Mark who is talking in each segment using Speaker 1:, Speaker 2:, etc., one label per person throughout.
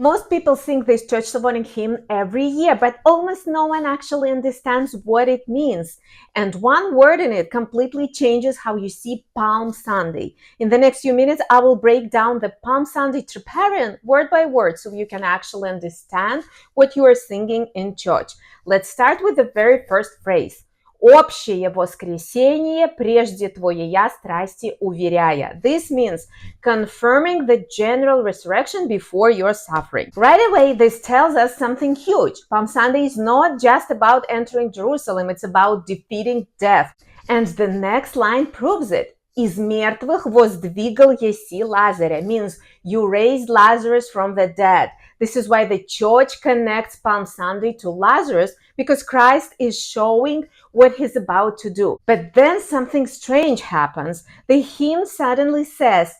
Speaker 1: Most people sing this Church Slavonic hymn every year, but almost no one actually understands what it means. And one word in it completely changes how you see Palm Sunday. In the next few minutes, I will break down the Palm Sunday Troparion word by word so you can actually understand what you are singing in church. Let's start with the very first phrase. Общее воскресение прежде твоей страсти уверяя. This means confirming the general resurrection before your suffering. Right away, this tells us something huge. Palm Sunday is not just about entering Jerusalem, it's about defeating death. And the next line proves it. Из мертвых воздвигал еси Лазаря means you raised Lazarus from the dead. This is why the church connects Palm Sunday to Lazarus, because Christ is showing what he's about to do. But then something strange happens. The hymn suddenly says,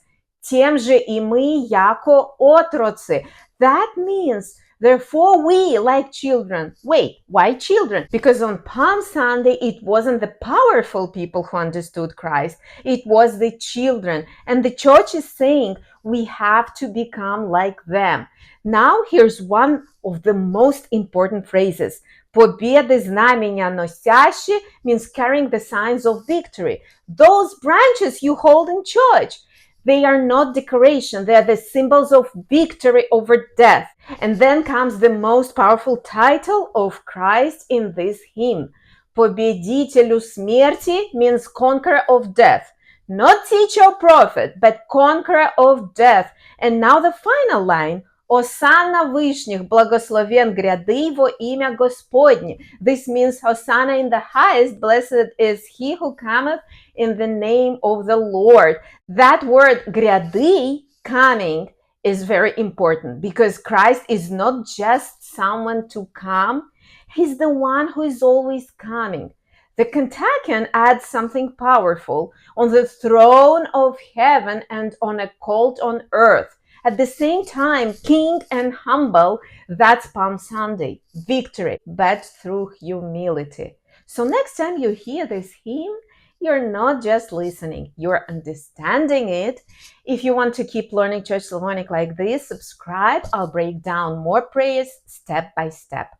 Speaker 1: Тем же и мы, яко отроцы. That means, therefore we, like children. Wait, why children? Because on Palm Sunday, it wasn't the powerful people who understood Christ. It was the children. And the church is saying we have to become like them. Now, here's one of the most important phrases. Победы знамения носящие means carrying the signs of victory. Those branches you hold in church. They are not decoration. They are the symbols of victory over death. And then comes the most powerful title of Christ in this hymn. Победителю смерти means conqueror of death. Not teacher or prophet, but conqueror of death. And now the final line. Осанна вышних, благословен гряды во имя Господне. This means Hosanna in the highest, blessed is he who cometh in the name of the Lord. That word гряды, coming, is very important because Christ is not just someone to come, he's the one who is always coming. The Kontakion adds something powerful on the throne of heaven and on a colt on earth. At the same time, king and humble, that's Palm Sunday, victory, but through humility. So next time you hear this hymn, you're not just listening, you're understanding it. If you want to keep learning Church Slavonic like this, subscribe. I'll break down more prayers step by step.